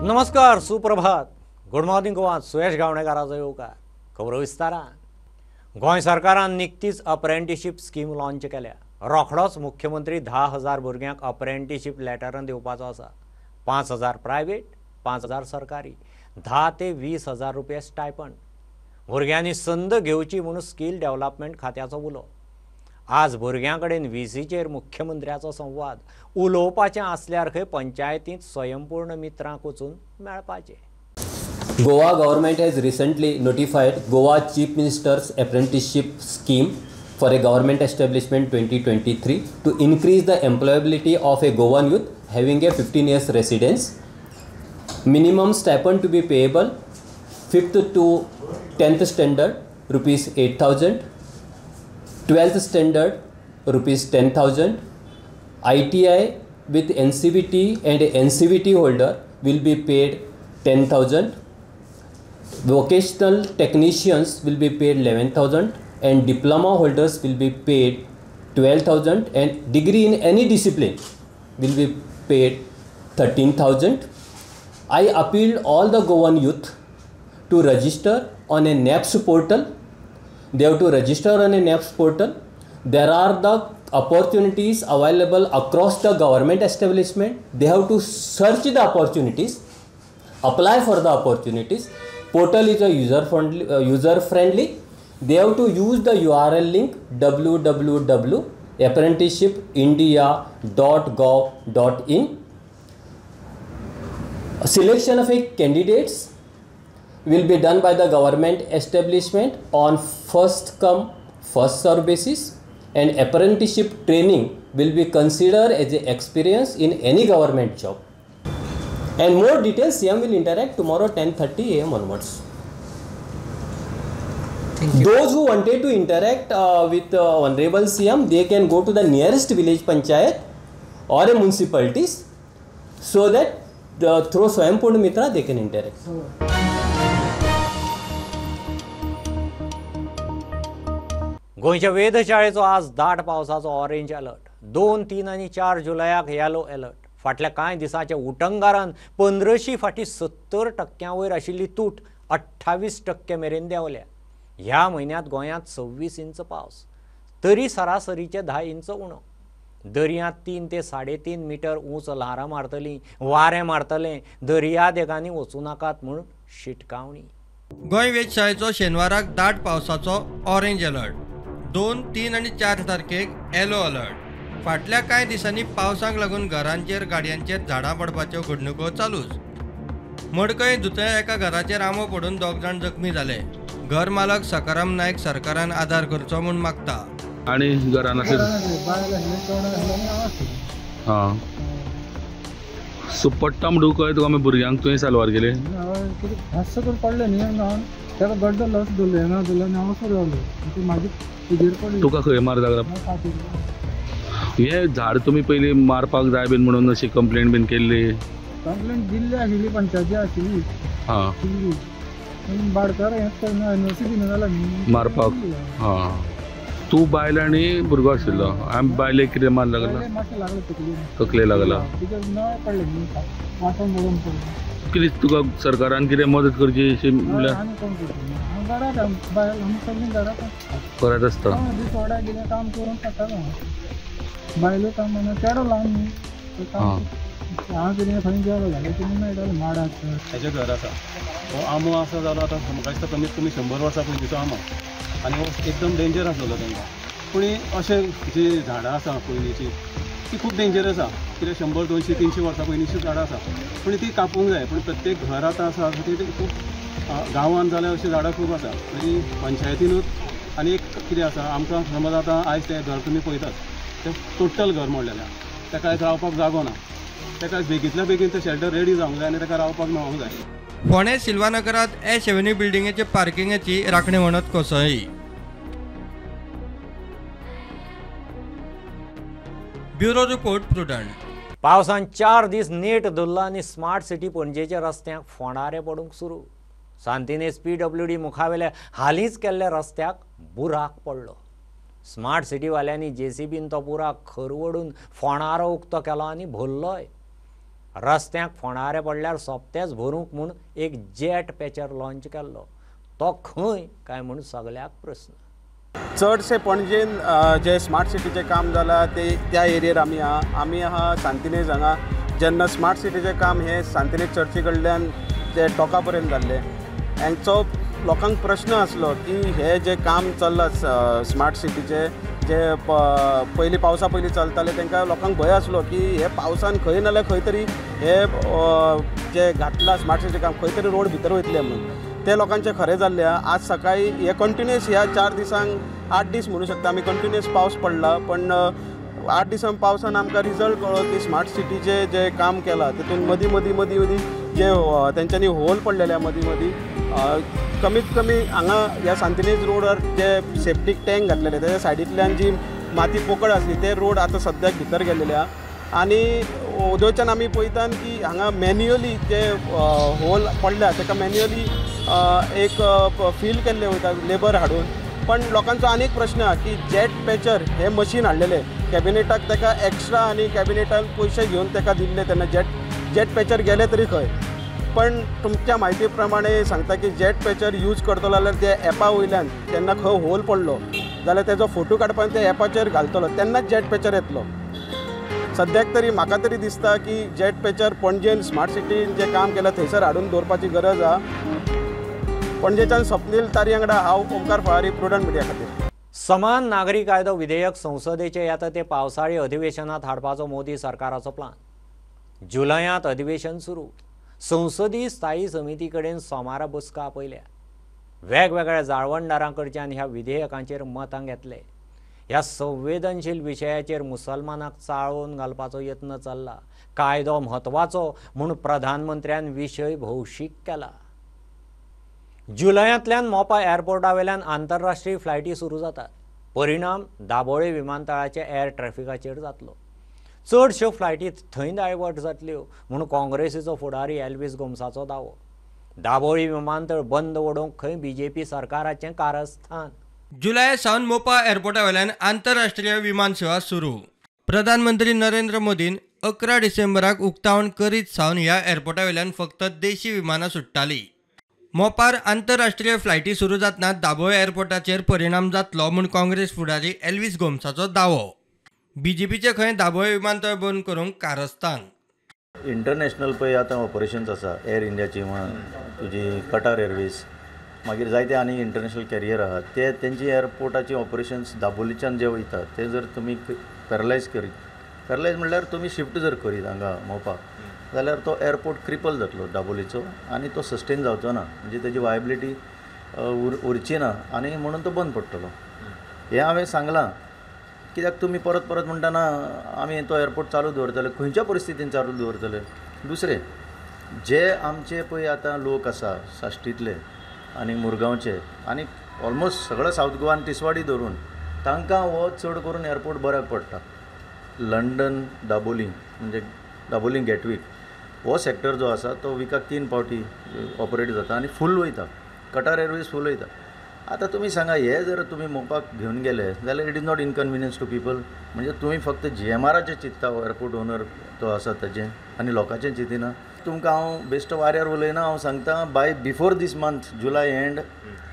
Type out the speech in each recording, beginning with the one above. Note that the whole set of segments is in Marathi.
नमस्कार, सुप्रभात. Good morning Goa. सुयश गावणेकाराचो येवकार. खबरो विस्तारान. गोंय सरकारान निकतीच अप्रेंटिसशीप स्कीम लॉन्च केल्या. रोखडोच मुख्यमंत्री 10,000 भुरग्यांक अप्रेंटिसशीप लेटरान दिवपाचो आसा. 5,000 प्रायवेट, 5,000 सरकारी, 10 ते 20,000 रुपया स्टायपंड. भुरग्यांनी संद घेवची म्हणून स्कील डेव्हलपमेंट खात्याचो उलो. आज भुरग्यां कडेन व्हीसीचेर मुख्यमंत्र्याचो संवाद. उलोवपाचें आसल्यार खंय पंचायतींत स्वयंपूर्ण मित्रांक वचून मेळपाचें. Goa government has recently notified Goa Chief Minister's Apprenticeship Scheme for a government establishment 2023 to increase the employability of a Goan youth having a 15 years residence. Minimum stipend to be payable 5th to 10th standard rupees 8,000, 12th standard rupees 10,000. ITI with NCVT and NCVT holder will be paid 10,000. Vocational technicians will be paid 11,000 and diploma holders will be paid 12,000 and degree in any discipline will be paid 13,000. I appealed all the Goan youth to register on a NAPS portal. They have to register on a NAPS portal. There are the opportunities available across the government establishment. They have to search the opportunities, apply for the opportunities. Portal is a user friendly. They have to use the URL link www.apprenticeshipindia.gov.in. Selection of candidates will be done by the government establishment on first come first serve basis, and apprenticeship training will be considered as an experience in any government job. And more details, CM will interact tomorrow 10:30 AM onwards. Those who wanted to interact with Honorable CM, they can go to the nearest village panchayat or a municipalities, so that through Swayambhurna Mitra they can interact. गोंयच्या वेधशाळेचो आज दाट पावसाचो ऑरेंज अलर्ट. 2, 3 आनी 4 जुलयाक येलो अलर्ट. फाटल्या कांय दिसांच्या उटंगारान 1500 फाटी 70% वयर आशिल्ली तूट 28% मेरेन देंवल्या. ह्या म्हयन्यांत गोंयांत 26 इंच पावस, तरी सरासरीचे 10 इंच उणो. दर्यांत 3 ते 3.5 मीटर उंच ल्हारां मारतलीं, वारें मारतलें. दर्या देगांनी वचूं नाकात म्हूण शिटकावणी. गोंय वेधशाळेचो शेनवाराक दाट पावसाचो ऑरेंज अलर्ट. 2, 3 आनी 4 तारखेक येलो अलर्ट. फाटल्या कांय दिसांनी पावसाक लागून घरांचेर गाडयांचेर झाडां पडपाच्यो घडणुको चालूच. मडकय दुतय एका घराचेर आंबो पडून 2 जाण जखमी जाले. घर मालक सकाराम नायक सरकारान आदार करचो म्हूण मागता. आणि घरान सो पडटा म्हणून कळ्ळें तुका आमी भुरग्यांक तुवें सालवार केले पडले न्ही त्याला गड्डो लस दवरले ना दवरले हांव सोडवलो मागीर तुका खंय मार लागला हे झाड तुमी पयलीं मारपाक जाय बीन म्हणून अशी कंप्लेंट बीन केल्ली कंप्लेंट दिल्ली आशिल्ली पंचायती आशिल्ली बाडकार हें करना एनओसी दिना जाल्यार मारपाक तूं बायल आनी भुरगो आशिल्लो आमी बायलेक कितें मार लागला तकले लागला कितें तुका सरकारान कितें मदत करची अशी म्हणल्यार करत आसता काम करून खाता बायलो काम चेडो ल्हान न्ही हांव कितें खंय गेलो जाल्यार कितें मेळटलें माडाक हेजें घर आसा हो आंबो आसा जालो आतां म्हाका दिसता कमीत कमी 100 वर्सां पयलींचो आंबो आनी हो एकदम डेंजर आसलो तांकां पूण अशें जी झाडां आसा पयलींची ती खूब डेंजरस आसा कित्याक 100, 200, 300 वर्सां पयलींची झाडां आसा पूण ती कापूंक जाय पूण प्रत्येक घर आतां आसा ती खूब गांवांत जाल्यार अशीं झाडां खूब आसा तरी पंचायतीनूच आनी एक कितें आसा आमकां समज आतां आयज तें घर तुमी पळयतात तें टोटल घर मोडलेलें ताका आयज रावपाक जागो ना ताका बेगींतल्या बेगीन तें शेल्टर रेडी जावंक जाय आनी ताका रावपाक मेळोंक जाय. फोंडे सिल्वानगरांत एश एव्हेन्यू बिल्डिंगेचे पार्किंगाची राखणी म्हणत कोसळ्ळी. Bureau report prudent. पावसान 4 दीस नेट धरलो आनी स्मार्ट सिटी पणजेच्या रस्त्यांक फोंडारे पडूंक सुरू. सांतिनेज PWD मुखावेल्या हालींच केल्ल्या रस्त्याक बुराक पडलो. स्मार्ट सिटी वाल्यांनी JCBन तो पुराक खरवडून फोंडारो उक्तो केलो आनी भरलोय. रस्त्याक फोंडारे पडल्यार सोंपतेच भरूंक म्हूण एक जेट पॅचर लॉन्च केल्लो, तो खंय काय म्हूण सगल्याक प्रस्न. चडशे पणजेन जे स्मार्ट सिटीचें काम जालां ते त्या एरियेर आमी आहा सांतिनेज हांगा. जेन्ना स्मार्ट सिटीचें काम हे सांतिनेज चर्ची कडल्यान ते टोका पर्यंत जाल्लें, हांचो लोकांक प्रश्न आसलो की हे जे काम चल्लां स्मार्ट सिटीचें जे पयलीं पावसा पयलीं चलताले तांकां लोकांक भंय आसलो की हे पावसान खंय नाल्यार खंय तरी हे जे घातलां स्मार्ट सिटी काम खंय तरी रोड भितर वयतले म्हणून. ते लोकांचें खरें जाल्लें. आज सकाळी हे कंटिन्युअस ह्या 4 दिसांक 8 दीस म्हणू शकता आमी कंटिन्युअस पावस पडला, पण 8 दिसां पावसान आमकां रिजल्ट कळ्ळो की स्मार्ट सिटीचें जे काम केलां तितून मदीं जे तेंच्यांनी होल पडलेले मदीं कमीत कमी हांगा ह्या सांतिनेज रोडार जे सेप्टीक टँक घातलेले तेच्या सायडींतल्यान जी माती पोकळ आसली ते रोड आतां सद्याक भितर गेलेले आहा. आनी उदोवच्यान आमी पळयतात की हांगा मॅन्युअली जे होल पडल्या ताका मॅन्युअली एक फील केल्ले वयता लेबर हाडून. पण लोकांचो आनीक प्रश्न आहा की जेट पॅचर हे मशीन हाडलेले कॅबिनेटाक, ताका एक्स्ट्रा आनी कॅबिनेटान पयशे घेवन ताका दिल्ले तेन्ना जेट पॅचर गेले तरी खंय. पण तुमच्या म्हायती प्रमाणे सांगता की जेट पॅचर यूज करतलो जाल्यार ते एपा वयल्यान तेन्ना खंय होल पडलो जाल्यार तेजो फोटो काडपाक ते एपाचेर घालतलो तेन्नाच जेट पॅचर येतलो. सद्याक तरी म्हाका तरी दिसता की जेट पॅचर पणजेन स्मार्ट सिटीन जें काम केलां थंयसर हाडून दवरपाची गरज आहा. पणजेच्यान स्वप्नील तारी वांगडा हांव ओमकार फळारी, प्रुडंट मिडिया खातीर. समान नागरी कायदो विधेयक संसदेचे येता ते पावसाळी अधिवेशनात हाडपाचो मोदी सरकाराचो प्लान. जुलयांत अधिवेशन सुरू. संसदीय स्थायी समिती कडेन सोमारा बसका आपयल्या. वेगवेगळ्या जाळवणदारां कडच्यान ह्या विधेयकांचेर मतां घेतले. ह्या संवेदनशील विशयाचेर मुसलमानाक चाळोवन घालपाचो यत्न चल्ला. कायदो म्हत्वाचो म्हूण प्रधानमंत्र्यान विशय भौशीक केला. जुलयांतल्यान मोपा एअरपोर्टा वयल्यान आंतरराष्ट्रीय फ्लायटी सुरू जातात. परिणाम दाबोळे विमानतळाच्या एअर ट्रॅफिकाचेर जातलो. चडश्यो फ्लायटी थंय डायवर्ट जातल्यो म्हूण काँग्रेसीचो फुडारी एल्विस गोम्साचो दावो. दाबोळी विमानतळ बंद उडोवंक खंय बीजेपी सरकाराचें कारस्थान. जुलय सावन मोपा एअरपोर्टा वयल्यान आंतरराष्ट्रीय विमान सेवा सुरू. प्रधानमंत्री नरेंद्र मोदीन 11 डिसेंबराक उक्तावण करीत सावन ह्या एअरपोर्टा वयल्यान फक्त देशी विमानां सुट्टाली. मोपार आंतरराष्ट्रीय फ्लायटी सुरू जातना दाबोळे एअरपोर्टाचेर परिणाम जातलो म्हूण काँग्रेस फुडारी एल्विस गोम्साचो दावो. बीजेपीचे खंय दाबोळे विमानतळ बंद करूंक कारस्थान. इंटरनॅशनल पळय आतां ऑपरेशन्स आसा एअर इंडियाची म्हण तुजी कटार एअरवेज मागीर जायते आनी इंटरनॅशनल कॅरियर आहात ते तेंची एअरपोर्टाची ऑपरेशन्स दाबोलीच्यान जे वयतात ते जर तुमी पॅरलायज म्हणल्यार तुमी शिफ्ट जर करीत हांगा मोपा जाल्यार तो एअरपोर्ट क्रिपल जातलो दाबोलीचो आनी तो सस्टेन जावचो ना म्हणजे तेजी वायबिलिटी उरची ना आनी म्हणून तो बंद पडटलो. हें हांवें सांगलां कित्याक तुमी परत परत म्हणटाना आमी तो एअरपोर्ट चालू दवरतले खंयच्या परिस्थितीन चालू दवरतले. दुसरें जे आमचे पळय आतां लोक आसा साश्टीतले आनी मुरगांवचे आनी ऑलमोस्ट सगळो सावथ गोवान तिसवाडी धरून तांकां हो चड करून एअरपोर्ट बऱ्याक पडटा. लंडन दाबोली म्हणजे दाबोली गेटवीक हो सॅक्टर जो आसा तो विकाक 3 फावटी ऑपरेट जाता आनी फूल वयता. कटार एअरवेज फूल वयता. आतां तुमी सांगा हे जर तुमी मोपाक घेवन गेले जाल्यार it is not inconvenience to people. म्हणजे तुमी फक्त GMRचे चिंतता एअरपोर्ट ओनर तो आसा ताजें आनी लोकांचें चिंतिना. तुमकां हांव बेस्ट वाऱ्यार उलयना हांव सांगता by before this month July and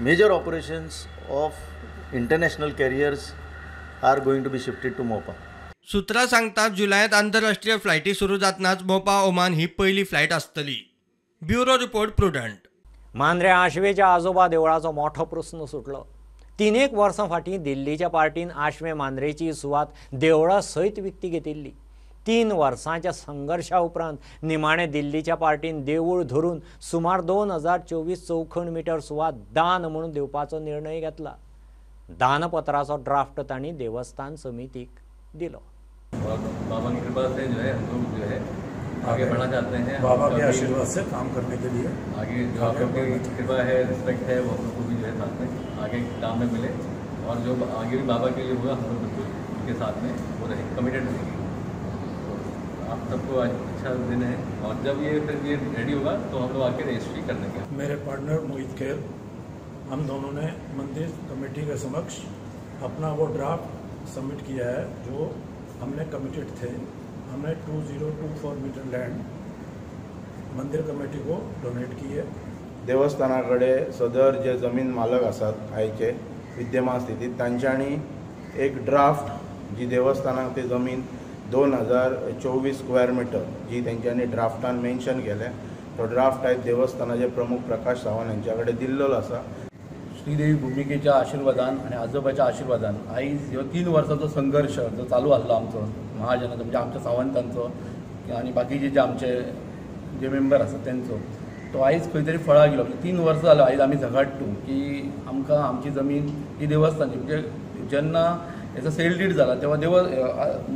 major operations of international carriers are going to be shifted to Mopa. सुत्रां सांगतात जुलयांत आंतरराष्ट्रीय फ्लायटी सुरू जातनाच मोपा ओमान ही पयली फ्लायट आसतली. Bureau report Prudent. मांद्र्या आशवेच्या आजोबा देवळाचो मोठो प्रस्न सुटलो. 3 वर्सां फाटीं दिल्लीच्या पार्टीन आशवे मांद्रेची सुवात देवळा सयत विकती घेतिल्ली. 3 वर्सांच्या संघर्शा उपरांत निमाणे दिल्लीच्या पार्टीन देवूळ धरून सुमार 2024 चौखण मिटर सुवात दान म्हणून दिवपाचो निर्णय घेतला. दानपत्राचो ड्राफ्ट तांणी देवस्थान समितीक दिलो. बाबा की कृपा से जो है हम लोग जो है आगे बढ़ना चाहते हैं. बाबा के आशीर्वाद से काम करने के लिए आगे जो आप लोग की कृपा है रिस्पेक्ट है वो हम लोग को भी जो है साथ में आगे काम में मिले और जो आगे भी बाबा के लिए हुआ हम लोग बिल्कुल उनके साथ में वो रहे कमिटेड रहेंगे. आप सबको आज अच्छा दिन है और जब ये फिर ये रेडी होगा तो हम लोग आके रजिस्ट्री कर देंगे. मेरे पार्टनर मोहित खेर हम दोनों ने मंदिर कमेटी के समक्ष अपना वो ड्राफ्ट सबमिट किया है जो हमने कमिटेड थे. हमने 2024 मीटर लैंड मंदिर कमेटी को डोनेट की है। देवस्थानाकडे सदर जे जमीन मालक आसात आयचे विद्यमान स्थितीत तांच्यांनी एक ड्राफ्ट जी देवस्थानाक ती जमीन 2024 स्क्वेअर मीटर जी तेंच्यांनी ड्राफ्टान मेन्शन केले तो ड्राफ्ट आयज देवस्थानाचे प्रमुख प्रकाश सावंत यांच्या कडेन दिल्लो आसा। श्रीदेवी भूमिकेच्या आशीर्वादान आणि आजोबाच्या आशीर्वादान आयज ह्यो 3 वर्सांचो संघर्ष जो चालू आसलो आमचो महाजनाचो म्हणजे आमच्या सावंतांचो आणि बाकीचे जे आमचे जे मेंबर आसा तेंचो तो आयज खंय तरी फळा गेलो। 3 वर्सां जालो आयज आमी झगडटू की आमकां आमची जमीन ही देवस्थानची म्हणजे जेन्ना हेचो सेल डीड जाला तेव्हा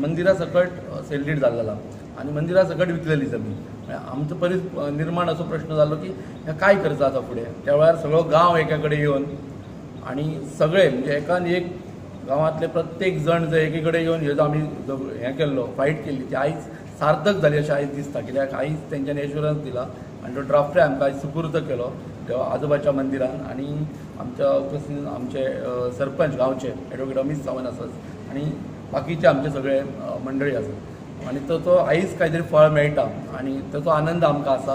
मंदिरा सकट सेल डीड जाल्लो आणि मंदिरा सकट विकलेली जमीन आमचो निर्माण असो प्रश्न जालो की हे काय करता आता फुडें। त्या वेळार सगळो गांव एका कडेन येवन आणि सगळे म्हणजे एकान एक गांवांतले प्रत्येक जण जे एके कडेन येवन हेजो आमी हें केल्लो फायट केल्ली ती आयज सार्थक जाली अशें आयज दिसता। कित्याक आयज तेंच्यांनी एश्युरन्स दिला आणि तो ड्राफ्टूय आमकां आयज सुपूर्द केलो त्या आजोबाच्या मंदिरान आणि आमच्या उपस्थित आमचे सरपंच गांवचे एडवोकेट अमित सावंत आसात आणि बाकीचे आमचे सगळे मंडळी आसात आणि तो आयज काही तरी फळ मेळटा आणि ताचो आनंद आमकां आसा।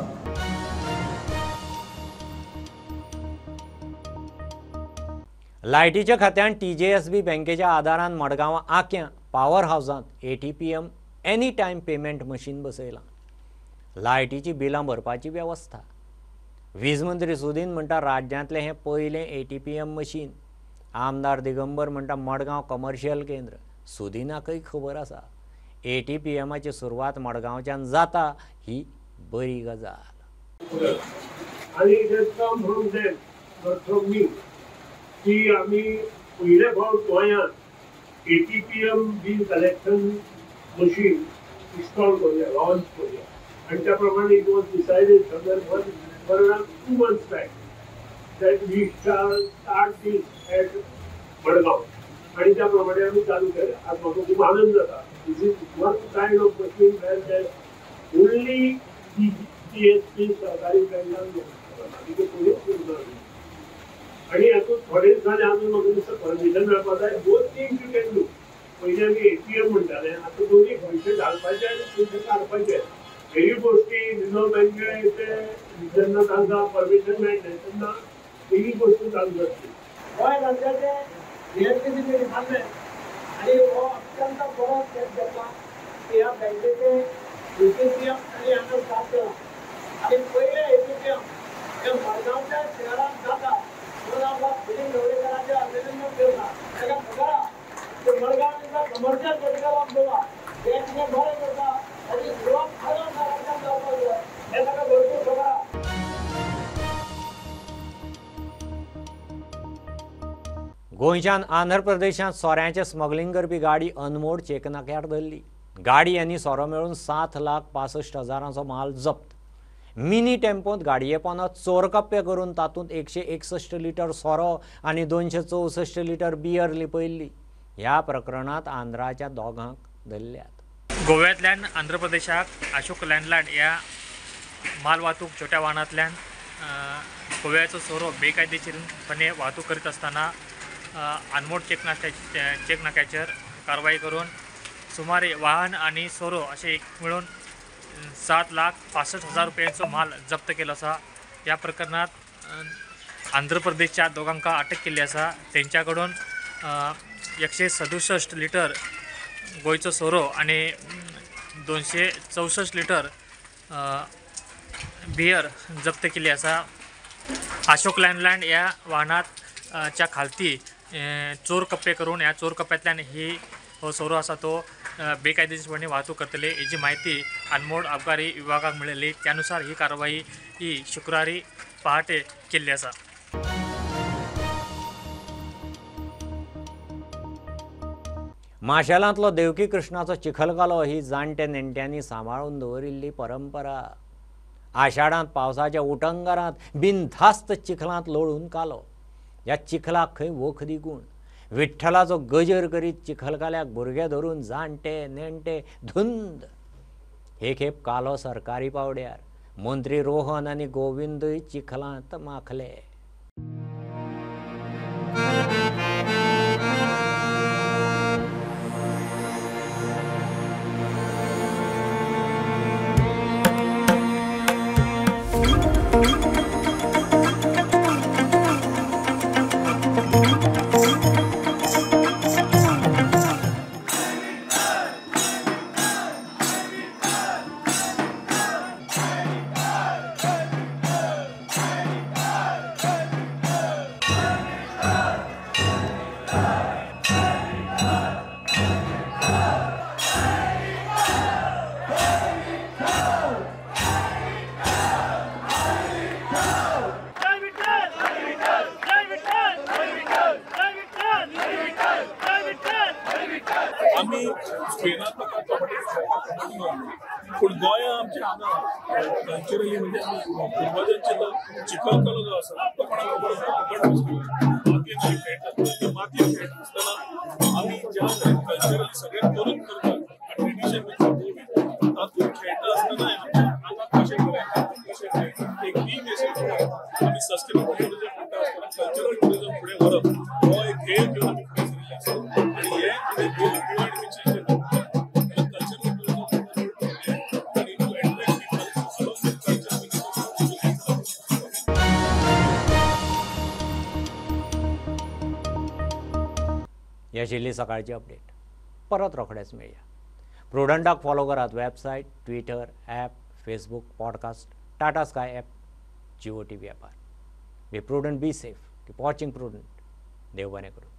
लायटीच्या खात्यान TJSB बँकेच्या आदारान मडगांवां आक्यां पॉवर हावसांत ATPM any time payment machine बसयलां। लायटीची बिलां भरपाची वेवस्था वीज मंत्री सुदीन म्हणटा राज्यांतलें हें पयलें ATPM मशीन। आमदार दिगंबर म्हणटा मडगांव कमर्शियल केंद्र। सुदीनाकय खबर आसा ATPMची सुरवात मडगांवच्यान जाता ही बरी गजाल। आणि की आम्ही पहिले फावट गोंयांत ATPM bill collection machine install करूया लॉन्च करूया आणि त्या प्रमाणे it was decided for around 2 months back that we shall start this at Madgaon आणि त्याप्रमाणे आम्ही चालू केलं। आज माझा खूप आनंद झाला। This is one kind of machine where that only TSP सरकारी बँकांना आणि आता थोडे दिसांनी आम्ही मग परमिशन मेळपाक जाय। Both things you can do. पहिले आम्ही ATM म्हणटाले आता दोन्ही पैसे घालपाचे आणि पयशे काडपाचे हे गोष्टी रिझर्व्ह बँकेचे जेन्ना तांकां परमिशन मेळटलें तेन्ना ही गोष्ट चालू जातली। गोंय राज्याचे CSPचे डिपार्टमेंट आणि हो अत्यंत बरो स्टेप घेतला की ह्या बँकेचे ATPM आणि हांगा स्टार्ट केला आणि पयले ATPM हे मडगांवच्या शहरांत जाता म्हणून आमकां बिलिंग ढवळीकरांचे अभिनंदन करता। ताका खबर की Madgaon is a commercial capital of Goa. बँकेने बरें करता आणि सुरवात खालून राज्यांत जावपाक जाय हे ताका भरपूर खबर आसा। गोंयच्यान आंध्र प्रदेशांत सोऱ्यांचें स्मगलिंग करपी गाडी अनमोड चेकनाक्यार धरली। गाडी आनी सोरो मेळून 7,65,000 माल जप्त। मिनी टेम्पोंत गाडये पोंदा चोर कप्पे करून तातूंत 161 लिटर सोरो आनी 264 लिटर बियर लिपयल्ली। ह्या प्रकरणात आंध्राच्या दोगांक धरल्यात। गोव्यातल्यान आंध्र प्रदेशाक अशोक लँडलँड ह्या माल वाहतूक छोट्या वाहनांतल्यान गोव्याचो सोरो बेकायदेशीरपणे वाहतूक करीत असताना अनमोड चेक नाक्याचेर कारवाई करून सुमारे वाहन आणि सोरो असे एक मिळून 7,65,000 रुपयांचो माल जप्त केलो आसा। ह्या प्रकरणात आंध्र प्रदेशच्या दोगांका अटक केल्ली आसा। तेंच्याकडून 167 लिटर गोंयचो सोरो आणि 264 लिटर बियर जप्त केली आसा। अशोक लँडलँड ह्या वाहनात च्या खालती चोर कप्पे करून ह्या चोर कप्प्यातल्यान हो सोरो आसा तो बेकायदेशीरपणे वाहतूक करतले हेची माहिती अनमोड आबकारी विभागाक मिळाली। त्यानुसार ही कारवाई ही शुक्रवारी पहाटे केल्ली आसा। माशेलांतलो देवकी कृष्णाचो चिखलकालो ही जाणटे नेणट्यांनी सांबाळून दवरिल्ली परंपरा। आषाढांत पावसाच्या उटंगरांत बिनधास्त चिखलांत लोळून कालो। ह्या चिखलाक खंय वखदी गूण। विठ्ठलाचो गजर करीत चिखलकाल्याक भुरगे धरून जाणटे नेणटे धुंद। हे खेप कालो सरकारी पावड्यार मंत्री रोहन आनी गोविंदय चिखलांत माखले। कल्चरली म्हणजे पूर्वजांचे तर चिखलकला जो आसा तो मातयेचे खेळ मातयेत खेळ आसतना आमी ज्या कल्चरली सगळे करून करतात ट्रेडिशन तातूंत खेळटा आसतना हांगा कशें करायचे कशें खेळटा एक टीम मेसेज आमी सस्टेनेबल टुरिजम म्हणटा आसतना कल्चरल टुरिजम फुडें व्हरप हो एक खेळ घेवन आमी फुडें सरिल्ले आसा आनी हे आमी गोवा एडमिनिस्ट्रेशन ही आशिल्ली सकाळची अपडेट. परत रोखडेच मेळया. प्रुडंटाक फॉलो करात website, twitter, app, facebook, podcast, Tata sky app, Jio TV ॲपार. Be Prudent, be safe. Keep watching Prudent. देव बरें करूं.